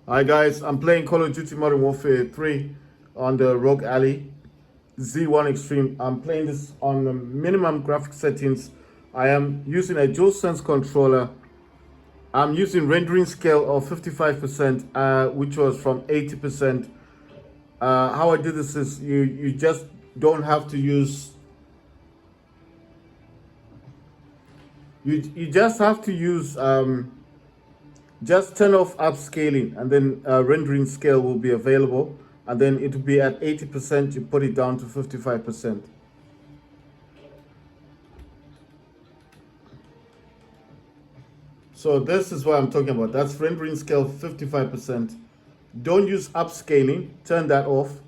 Hi guys, I'm playing Call of Duty Modern Warfare 3 on the ROG Alley Z1 Extreme. I'm playing this on the minimum graphics settings. I am using a DualSense controller. I'm using rendering scale of 55%, which was from 80%. How I do this is you just don't have to use you just have to use just turn off upscaling, and then rendering scale will be available, and then it will be at 80%. You put it down to 55%. So this is what I'm talking about. That's rendering scale 55%. Don't use upscaling, turn that off,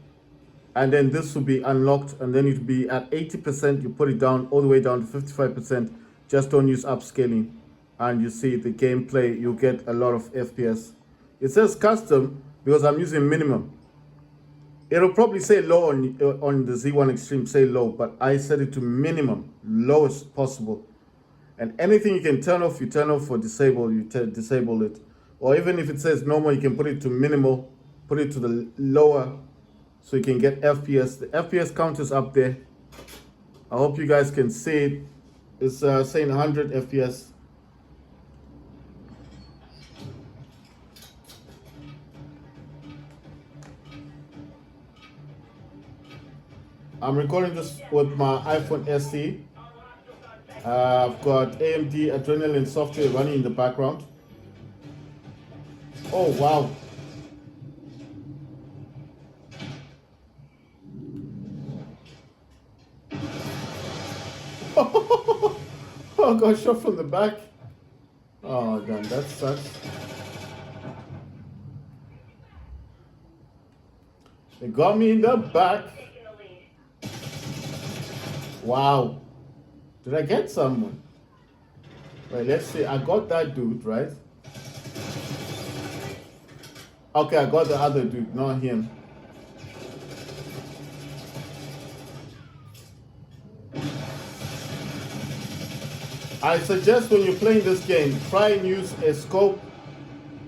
and then this will be unlocked, and then it will be at 80%. You put it down all the way down to 55%. Just don't use upscaling, and you see the gameplay. You get a lot of FPS. It says custom because I'm using minimum. It'll probably say low on the Z1 Extreme, say low, but I set it to minimum, lowest possible. And anything you can turn off, you turn off. Or disable, you disable it. Or even if it says normal, you can put it to minimal, put it to the lower, so you can get FPS. The FPS count is up there. I hope you guys can see it. It's saying 100 FPS. I'm recording this with my iPhone SE. I've got AMD Adrenaline software running in the background. Oh wow. Oh, got shot from the back. Oh damn, that sucks. They got me in the back. Wow. Did I get someone? Right, let's see. I got that dude, right? Okay, I got the other dude, not him. I suggest when you're playing this game, try and use a scope.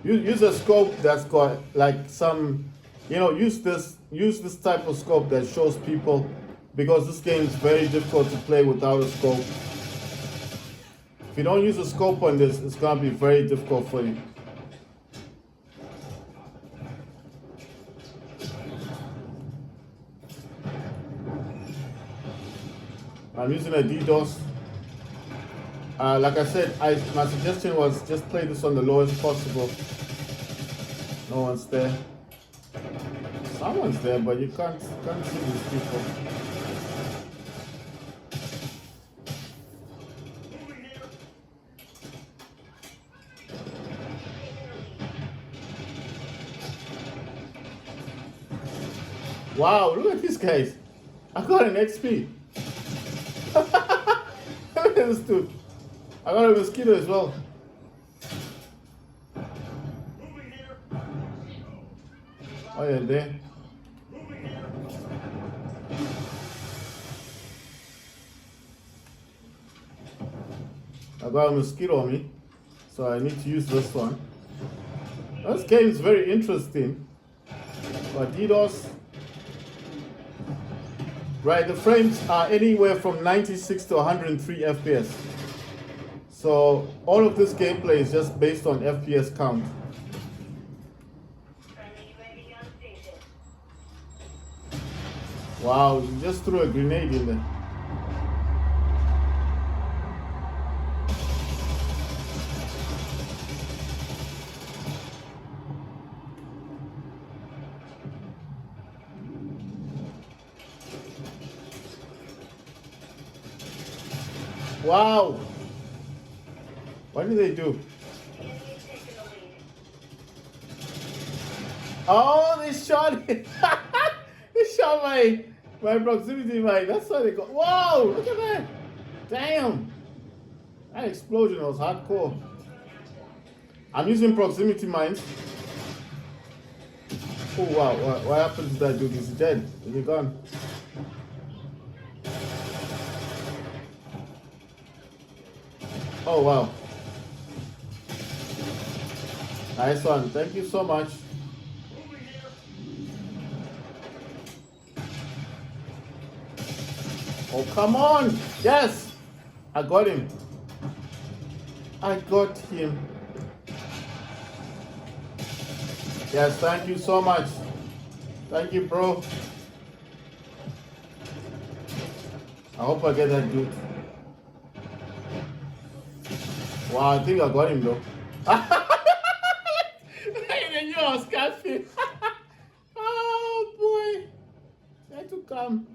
Use a scope that's got like some, use this type of scope that shows people, because this game is very difficult to play without a scope. If you don't use a scope on this, it's gonna be very difficult for you. I'm using a DDoS. Like I said, my suggestion was just play this on the lowest possible. No one's there. Someone's there, but you can't see these people. Wow, look at these guys. I got an XP. Look at this dude. I got a mosquito as well. Oh yeah, there. I got a mosquito on me, so I need to use this one. This game is very interesting. But DDoS. Right, the frames are anywhere from 96 to 103 FPS. So all of this gameplay is just based on FPS count. Wow, you just threw a grenade in there. Wow. What did they do? Oh, they shot it. They shot my proximity mine. That's why they got. Whoa, look at that. Damn. That explosion was hardcore. I'm using proximity mines. Oh wow, what happened to that dude? Is he dead? Is he gone? Oh wow. Nice one. Thank you so much. Oh, come on. Yes. I got him. I got him. Yes, thank you so much. Thank you, bro. I hope I get that dude. Wow, I think I got him though. I knew I was catching. Oh boy. That to come.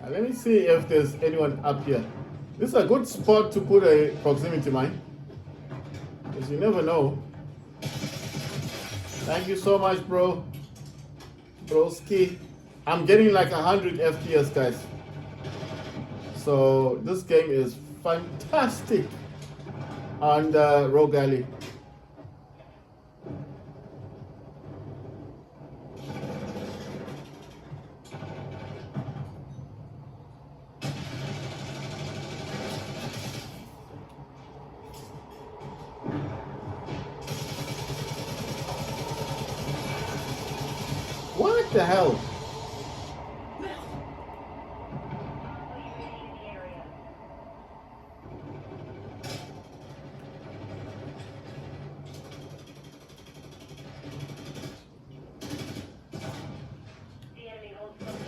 Now, let me see if there's anyone up here. This is a good spot to put a proximity mine. Because you never know. Thank you so much, bro. Broski. I'm getting like 100 FPS, guys. So this game is fantastic on the ROG Ally. What the hell?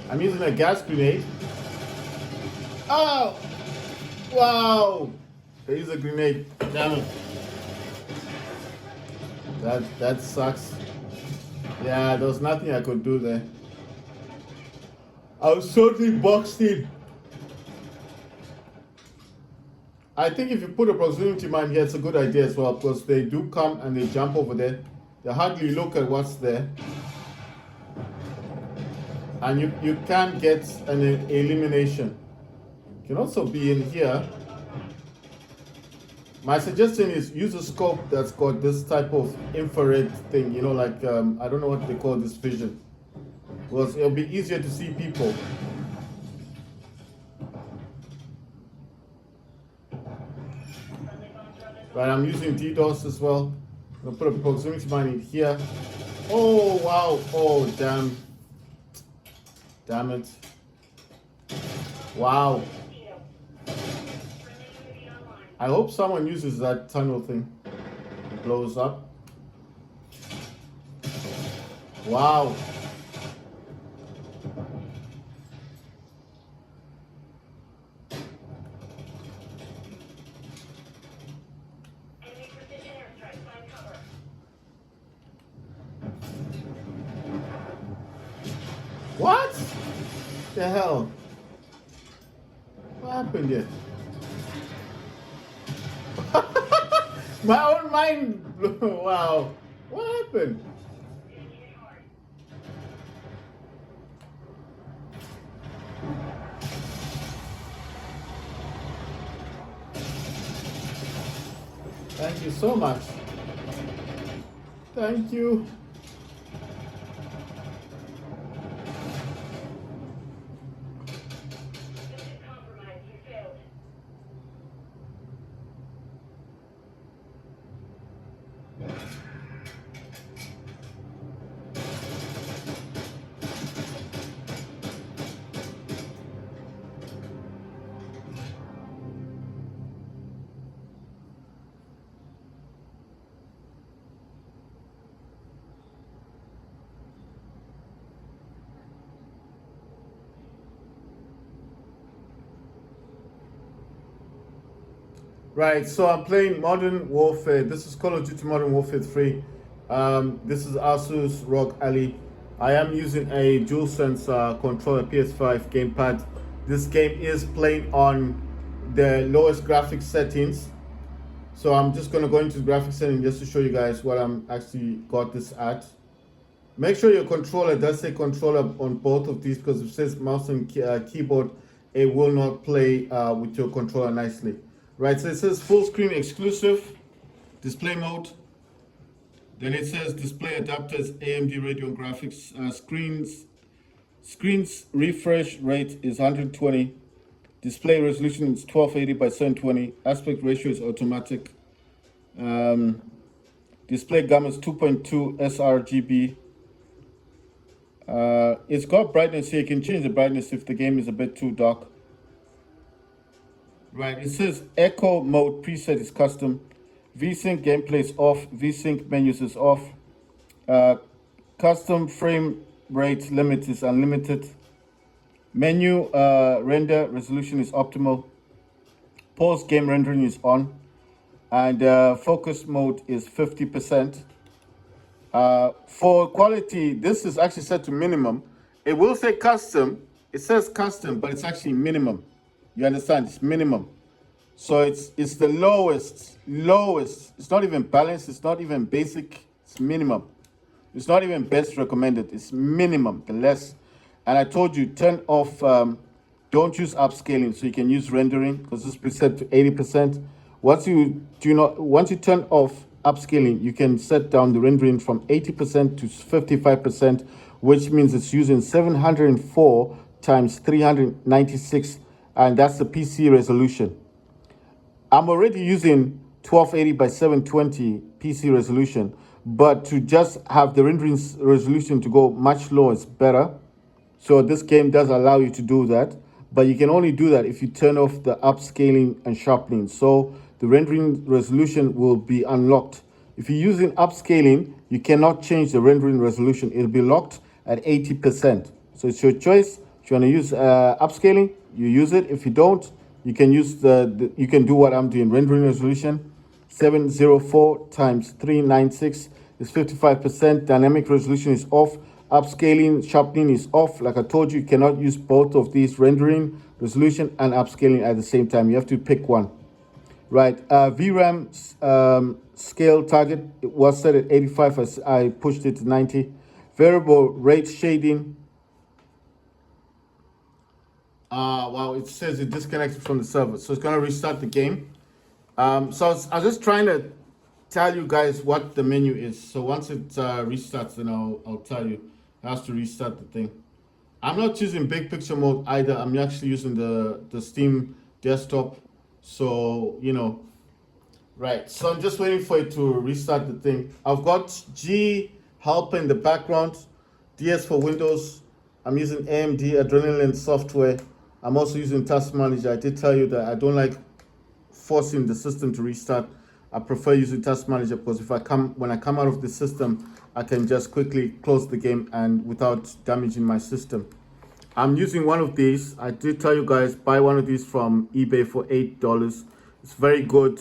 I'm using a gas grenade. Oh! Wow! There is a grenade. Damn it. That sucks. Yeah, there was nothing I could do there. I was totally boxed in. I think if you put a proximity mine here, it's a good idea as well, because they do come and they jump over there. They hardly look at what's there. And you can get an elimination. You can also be in here. My suggestion is use a scope that's got this type of infrared thing, you know, like, I don't know what they call this vision. Because it'll be easier to see people. Right, I'm using DDoS as well. I'm gonna put a proximity mine in here. Oh, wow. Oh, damn. Damn it. Wow. I hope someone uses that tunnel thing. It blows up. Wow. What the hell? What happened here? My own mind. Wow. What happened? Thank you so much. Thank you. Right, so I'm playing Modern Warfare. This is Call of Duty Modern Warfare 3. This is Asus ROG Ally. I am using a DualSense controller PS5 gamepad. This game is playing on the lowest graphics settings. So I'm just going to go into the graphics setting just to show you guys what I'm actually got this at. Make sure your controller does say controller on both of these, because if it says mouse and keyboard, it will not play with your controller nicely. Right, so it says full screen exclusive, display mode. Then it says display adapters, AMD Radeon graphics, screens refresh rate is 120. Display resolution is 1280 by 720. Aspect ratio is automatic. Display gamma is 2.2 sRGB. it's got brightness here. You can change the brightness if the game is a bit too dark. Right, it says echo mode preset is custom. VSync gameplay is off. VSync menus is off. Uh, Custom frame rate limit is unlimited. Menu render resolution is optimal. Pause game rendering is on. And focus mode is 50%. For quality, this is actually set to minimum. It will say custom. It says custom, but it's actually minimum. You understand? It's minimum. So it's the lowest. It's not even balanced. It's not even basic. It's minimum. It's not even best recommended. It's minimum, the less. And I told you, turn off, don't use upscaling, so you can use rendering, because this is preset to 80%. Once you turn off upscaling, you can set down the rendering from 80% to 55%, which means it's using 704 times 396, and that's the PC resolution. I'm already using 1280 by 720 PC resolution, but to just have the rendering resolution to go much lower is better. So this game does allow you to do that, but you can only do that if you turn off the upscaling and sharpening. So the rendering resolution will be unlocked. If you're using upscaling, you cannot change the rendering resolution. It'll be locked at 80%. So it's your choice. If you want to use upscaling, you use it. If you don't, you can use you can do what I'm doing. Rendering resolution 704 times 396 is 55%. Dynamic resolution is off. Upscaling, sharpening is off. Like I told you, you cannot use both of these, rendering resolution and upscaling at the same time. You have to pick one. Right, VRAM scale target was set at 85 as I pushed it to 90. Variable rate shading. Wow, it says it disconnected from the server, so it's gonna restart the game. So I was just trying to tell you guys what the menu is. So once it restarts, then I'll tell you. It has to restart the thing. I'm not using big picture mode either. I'm actually using the Steam desktop. So, you know, right. So I'm just waiting for it to restart the thing. I've got G help in the background, DS for Windows. I'm using AMD Adrenaline software. I'm also using Task Manager. I did tell you that I don't like forcing the system to restart. I prefer using Task Manager because when I come out of the system, I can just quickly close the game and without damaging my system. I'm using one of these. I did tell you guys, buy one of these from eBay for $8. It's very good.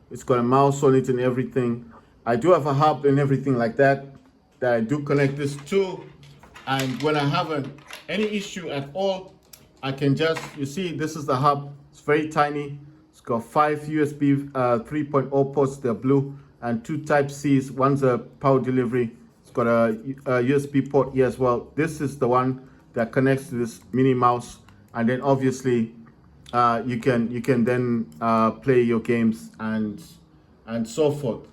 It's got a mouse on it and everything. I do have a hub and everything like that I do connect this to. And when I have any issue at all, I can just, you see, this is the hub. It's very tiny. It's got 5 USB 3.0 ports, they're blue, and 2 Type-Cs. One's a power delivery. It's got a USB port here as well. This is the one that connects to this mini mouse, and then obviously you can then play your games and so forth.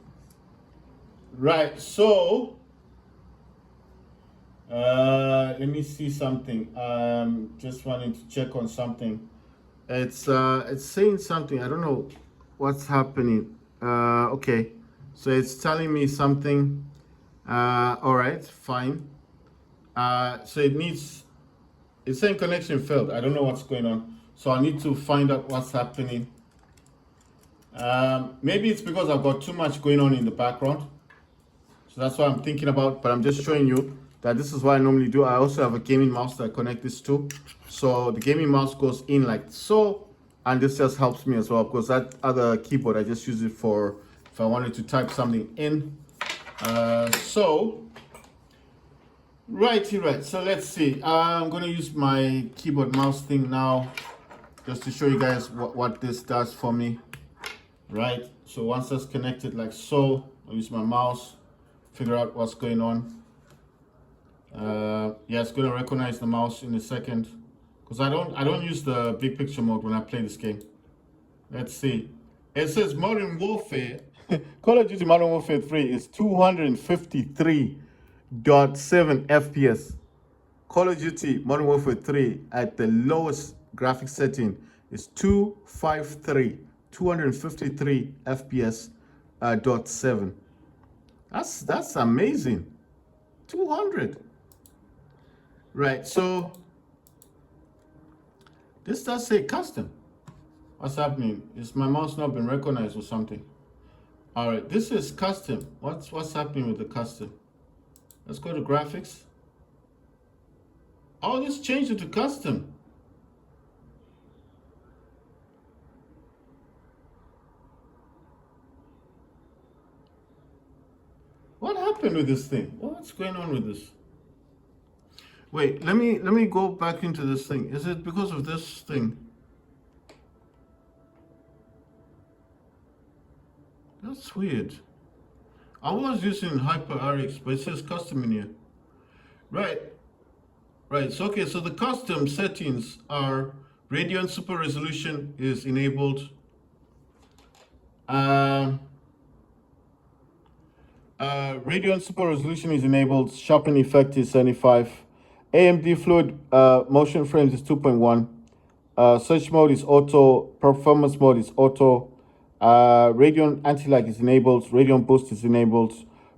Right, so let me see something. Just wanting to check on something. It's saying something. I don't know what's happening. Okay, so it's telling me something. All right, fine. So it's saying connection failed. I don't know what's going on. So I need to find out what's happening. Maybe it's because I've got too much going on in the background. So that's what I'm thinking about, but I'm just showing you that this is what I normally do. I also have a gaming mouse that I connect this to. So the gaming mouse goes in like so, and this just helps me as well, because that other keyboard, I just use it for if I wanted to type something in. Right, so let's see. I'm going to use my keyboard mouse thing now, just to show you guys what this does for me. Right, so once that's connected like so, I'll use my mouse, figure out what's going on. Yeah, it's going to recognize the mouse in a second, because I don't use the big picture mode when I play this game. Let's see. It says Modern Warfare. Call of Duty Modern Warfare 3 is 253.7 FPS. Call of Duty Modern Warfare 3 at the lowest graphics setting is 253 FPS .7. That's amazing. 200. Right, so this does say custom. What's happening? Is my mouse not been recognized or something? All right, this is custom. What's happening with the custom? Let's go to graphics. Oh, this changed it to custom. What happened with this thing? What's going on with this? Wait, let me go back into this thing. Is it because of this thing? That's weird. I was using HyperRx, but it says custom in here. Right, right. So okay, so the custom settings are Radeon Super Resolution is enabled. Radeon Super Resolution is enabled. Sharpen effect is 75. AMD Fluid motion frames is 2.1. Search mode is auto. Performance mode is auto. Radeon Anti-Lag is enabled. Radeon Boost is enabled.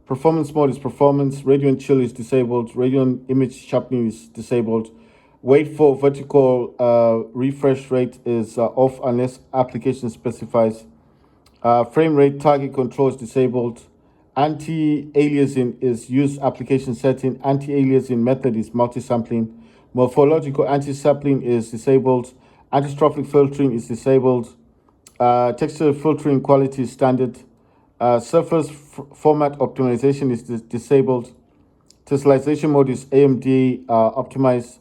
Performance mode is performance. Radeon Chill is disabled. Radeon Image Sharpening is disabled. Wait for vertical refresh rate is off unless application specifies. Frame rate target control is disabled. Anti-aliasing is use application setting. Anti-aliasing method is multi-sampling. Morphological anti-sampling is disabled. Anti-strophic filtering is disabled. Texture filtering quality is standard. Surface format optimization is disabled. Tessellation mode is AMD optimized.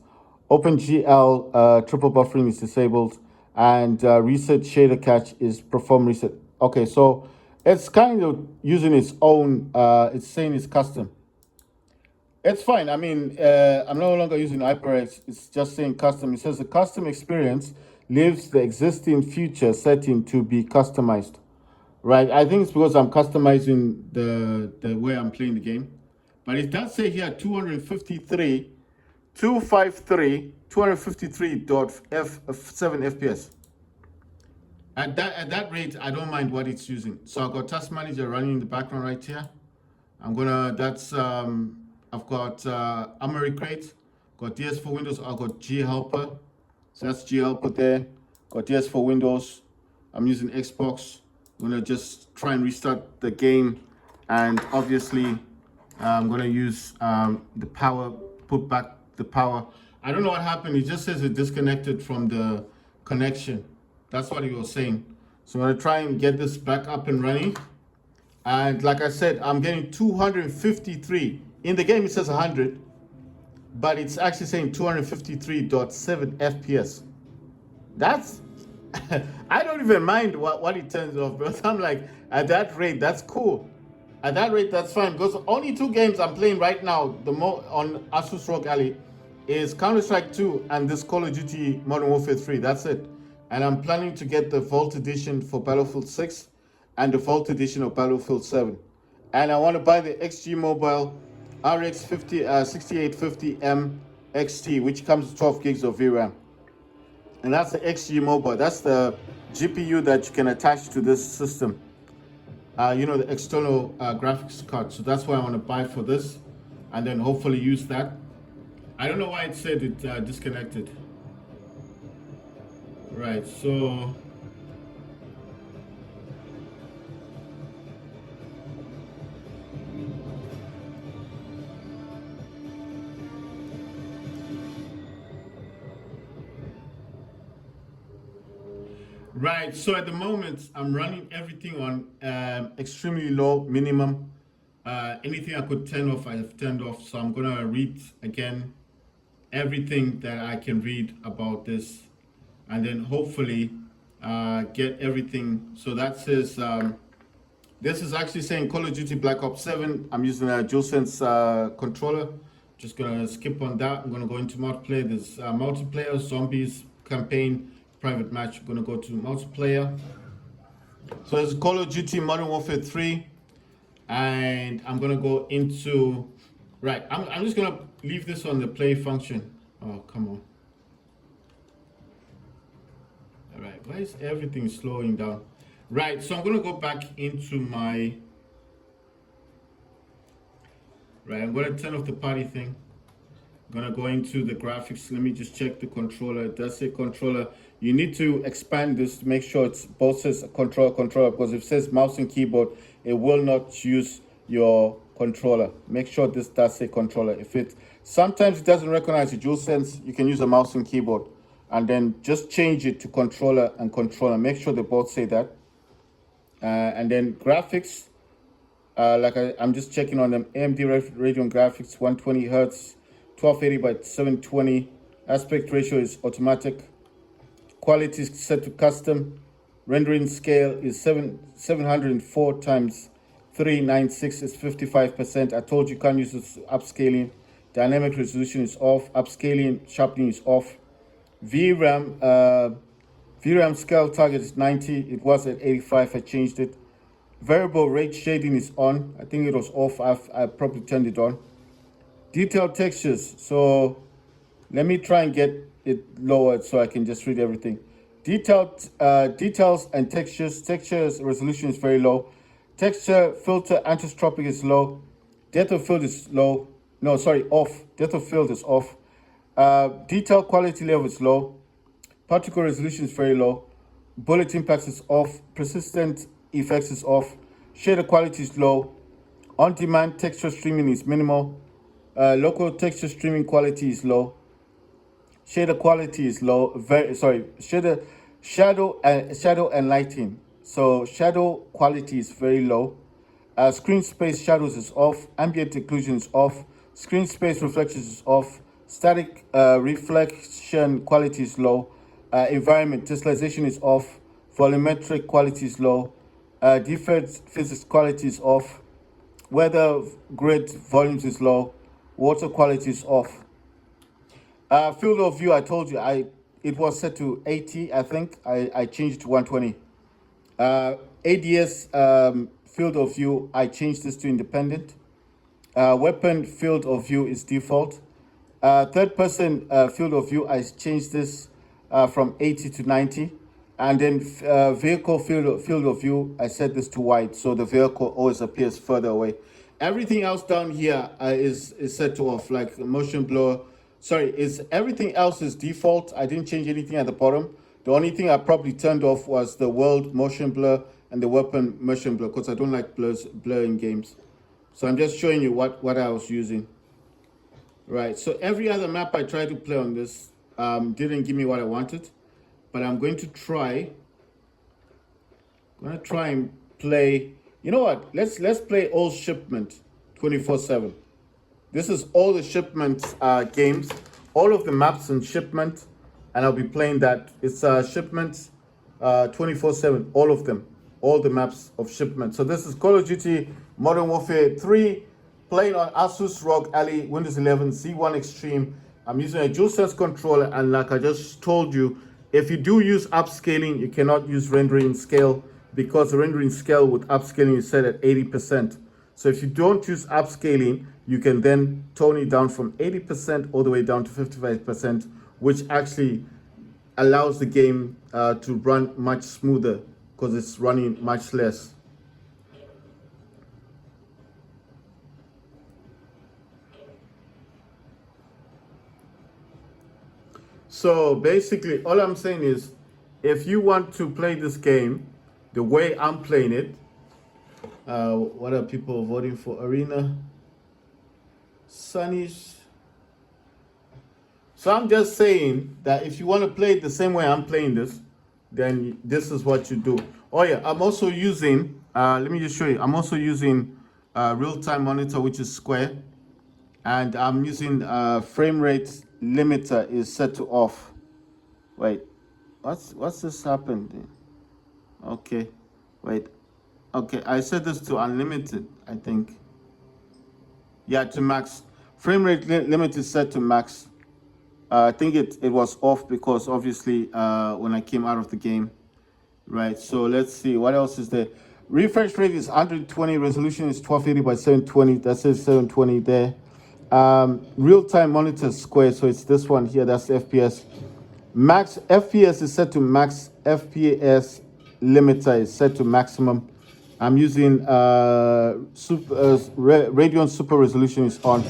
OpenGL triple buffering is disabled. And reset shader cache is perform reset. Okay, so it's kind of using its own, it's saying it's custom. It's fine. I mean, I'm no longer using HyperX. It's just saying custom. It says the custom experience leaves the existing feature setting to be customized. Right. I think it's because I'm customizing the way I'm playing the game. But it does say here 253, 253, 253.7 FPS. At that rate, I don't mind what it's using. So I've got Task Manager running in the background right here. I'm gonna, I've got Armory Crate, got DS for Windows, I've got G Helper. So that's G Helper there. Got DS for Windows. I'm using Xbox. I'm gonna just try and restart the game. And obviously, I'm gonna use the power, put back the power. I don't know what happened. It just says it disconnected from the connection. That's what he was saying. So I'm gonna try and get this back up and running. And like I said, I'm getting 253. In the game, it says 100, but it's actually saying 253.7 FPS. That's, I don't even mind what it turns off, because I'm like, at that rate, that's cool. At that rate, that's fine, because only two games I'm playing right now, on Asus ROG Ally, is Counter-Strike 2 and this Call of Duty Modern Warfare 3. That's it. And I'm planning to get the Vault Edition for Battlefield 6 and the Vault Edition of Battlefield 7. And I want to buy the XG Mobile RX 6850M XT, which comes with 12 gigs of VRAM. And that's the XG Mobile. That's the GPU that you can attach to this system. The external graphics card. So that's what I want to buy for this, and then hopefully use that. I don't know why it said it disconnected. Right, so right, so at the moment I'm running everything on extremely low minimum. Anything I could turn off, I have turned off. So I'm gonna read again everything that I can read about this, and then hopefully get everything. So that says this is actually saying Call of Duty Black Ops 7. I'm using a DualSense controller. Just gonna skip on that. I'm gonna go into multiplayer. There's multiplayer, zombies, campaign, private match. I'm gonna go to multiplayer. So it's Call of Duty Modern Warfare 3, and I'm gonna go into, right, I'm just gonna leave this on the play function. Oh, come on. All right, why is everything slowing down? Right, so I'm gonna go back into my, right, I'm gonna turn off the party thing. Gonna go into the graphics. Let me just check the controller. It does say controller. You need to expand this to make sure it's both says controller, because if it says mouse and keyboard, it will not use your controller. Make sure this does say controller. If it sometimes it doesn't recognize the DualSense, you can use a mouse and keyboard, and then just change it to controller and controller. Make sure they both say that. And then graphics, I'm just checking on them. AMD Radeon graphics, 120 hertz, 1280 by 720. Aspect ratio is automatic. Quality is set to custom. Rendering scale is 704 times 396 is 55%. I told you can't use this upscaling. Dynamic resolution is off. Upscaling, sharpening is off. VRAM scale target is 90. It was at 85. I changed it. Variable rate shading is on. I think it was off. I probably turned it on. Detailed textures. So let me try and get it lowered so I can just read everything. Details and textures. Textures resolution is very low. Texture filter anisotropic is low. Depth of field is low. No, sorry, off. Depth of field is off. Detail quality level is low. Particle resolution is very low. Bullet impacts is off. Persistent effects is off. Shader quality is low. On-demand texture streaming is minimal. Local texture streaming quality is low. Shader quality is low. Shadow and lighting. So shadow quality is very low. Screen space shadows is off. Ambient occlusion is off. Screen space reflections is off. Static reflection quality is low. Environment tessellation is off. Volumetric quality is low. Deferred physics quality is off. Weather grid volumes is low. Water quality is off. Field of view, I told you, it was set to 80, I think. I changed it to 120. ADS field of view, I changed this to independent. Weapon field of view is default. Third person field of view, I changed this from 80 to 90. And then vehicle field of view, I set this to wide, so the vehicle always appears further away. Everything else down here is set to off, like motion blur. Sorry, everything else is default. I didn't change anything at the bottom. The only thing I probably turned off was the world motion blur and the weapon motion blur, because I don't like blur in games. So I'm just showing you what I was using. Right, so every other map I tried to play on this didn't give me what I wanted. But I'm going to try and play. You know what? Let's play all shipment 24/7. This is all the shipment games, all of the maps in shipment, and I'll be playing that. It's shipment 24/7, all of them, all the maps of shipment. So this is Call of Duty Modern Warfare 3, playing on Asus ROG Ally Windows 11 Z1 Extreme. I'm using a DualSense controller, and like I just told you, if you do use upscaling, you cannot use rendering scale, because the rendering scale with upscaling is set at 80%. So if you don't use upscaling, you can then tone it down from 80% all the way down to 55%, which actually allows the game to run much smoother, because it's running much less. So basically, all I'm saying is, if you want to play this game the way I'm playing it, what are people voting for? Arena, Sunnies. So I'm just saying that if you want to play it the same way I'm playing this, then this is what you do. Oh yeah, I'm also using, let me just show you. I'm also using real-time monitor, which is square. And I'm using frame rate limiter is set to off. Wait, what's this happened? Okay, wait. Okay, I set this to unlimited, I think. Yeah, to max. Frame rate limit is set to max. I think it was off because obviously when I came out of the game. Right, so let's see, what else is there? Refresh rate is 120, resolution is 1280 by 720. That says 720 there. Real-time monitor square, so it's this one here, that's FPS. Max FPS is set to max. FPS limiter is set to maximum. I'm using Radeon Super Resolution is on.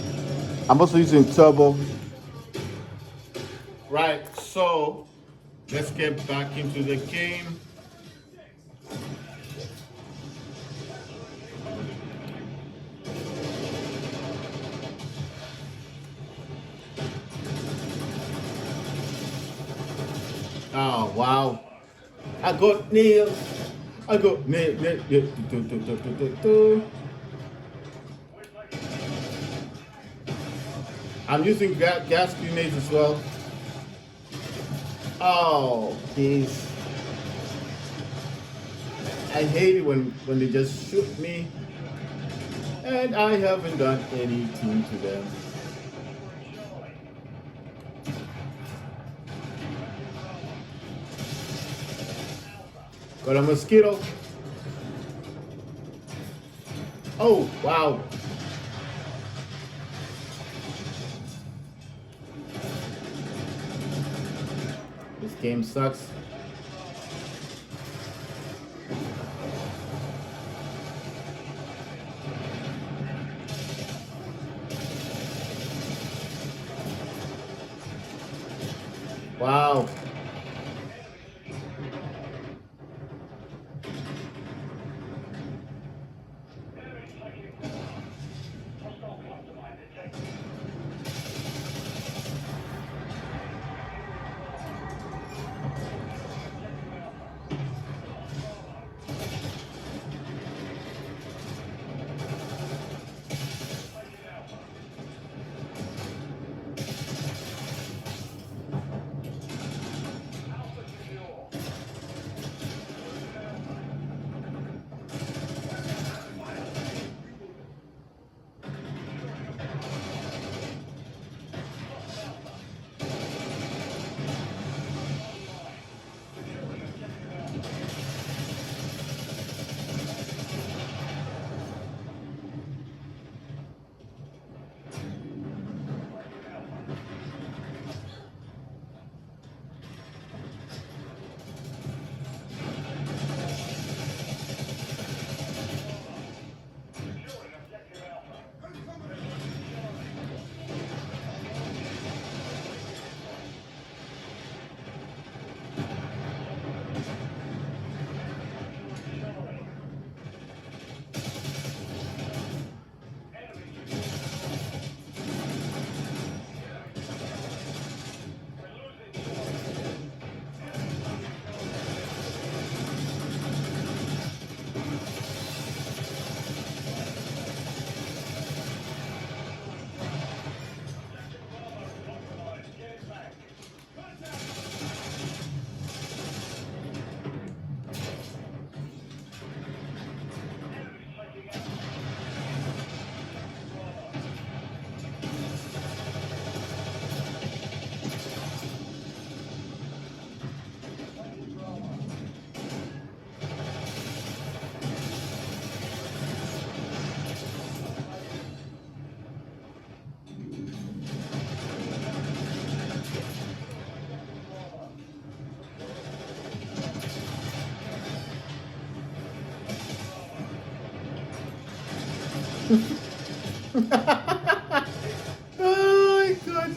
I'm also using turbo. Right, so let's get back into the game. Oh, wow. I got nailed. I got nailed. I'm using gas grenades as well. Oh, jeez. I hate it when they just shoot me and I haven't done anything to them. Got a mosquito. Oh, wow. This game sucks. Wow. Oh my god.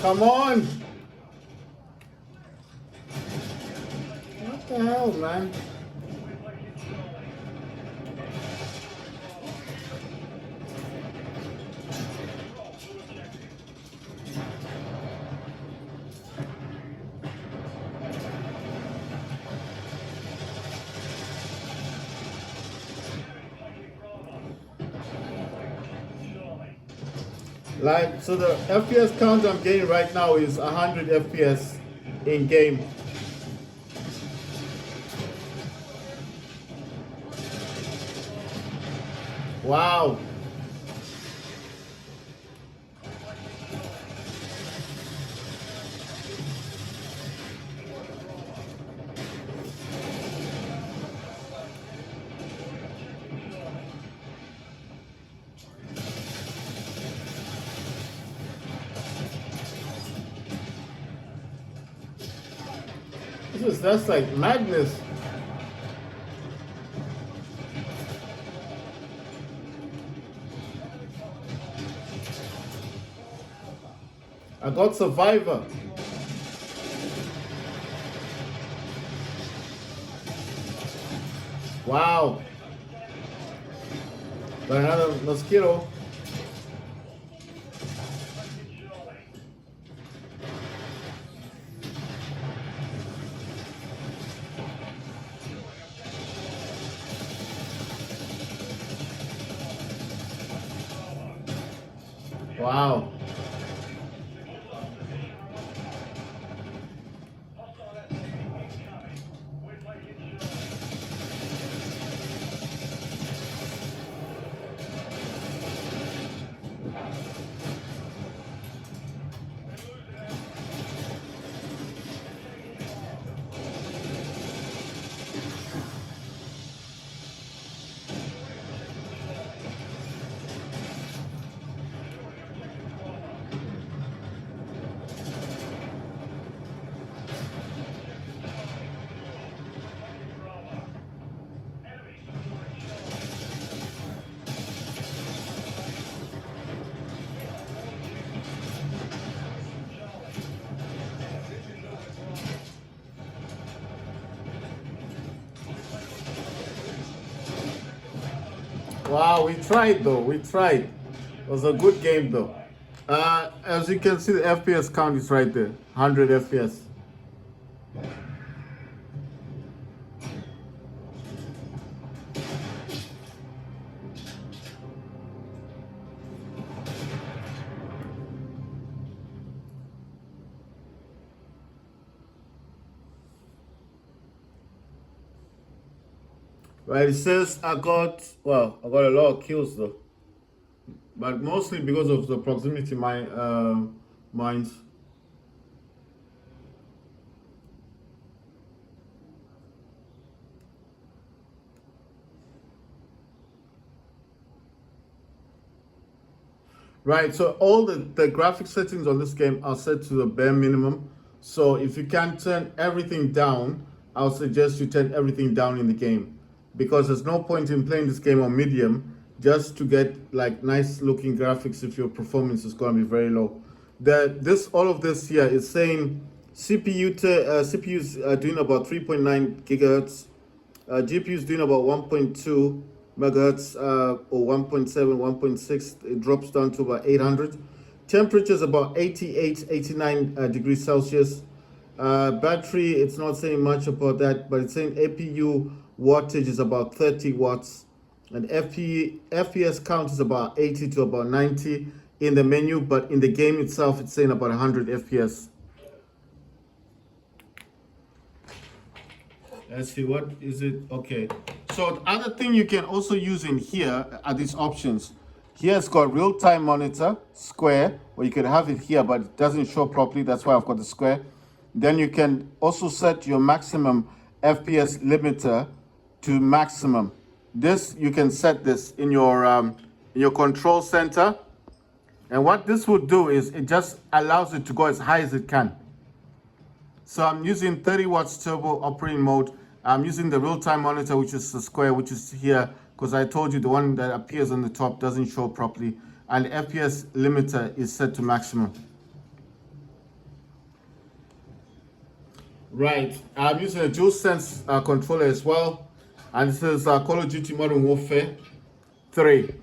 Come on. What the hell, man? Like, so the FPS count I'm getting right now is 100 FPS in game. Wow. That's like madness. I got Survivor. Wow. Got another mosquito. Wow. Wow, we tried though. We tried. It was a good game though. As you can see, the FPS count is right there, 100 FPS. Right, it says I got a lot of kills though, but mostly because of the proximity mines. Right, so all the graphic settings on this game are set to the bare minimum. So if you can turn everything down, I'll suggest you turn everything down in the game, because there's no point in playing this game on medium just to get like nice looking graphics if your performance is going to be very low. All of this here is saying CPU's doing about 3.9 gigahertz, GPU is doing about 1.2 megahertz or 1.7, 1.6. It drops down to about 800. Temperature is about 88, 89 degrees Celsius. Battery, it's not saying much about that, but it's saying APU wattage is about 30 watts. And FPS count is about 80 to about 90 in the menu, but in the game itself, it's saying about 100 FPS. Let's see, what is it? Okay. So the other thing you can also use in here are these options. Here it's got real-time monitor, square, or you could have it here, but it doesn't show properly. That's why I've got the square. Then you can also set your maximum FPS limiter to maximum. This, you can set this in your control center. And what this will do is it just allows it to go as high as it can. So I'm using 30 watts turbo operating mode. I'm using the real-time monitor, which is the square, which is here, because I told you the one that appears on the top doesn't show properly. And the FPS limiter is set to maximum. Right. I'm using a DualSense controller as well. And this is Call of Duty Modern Warfare 3.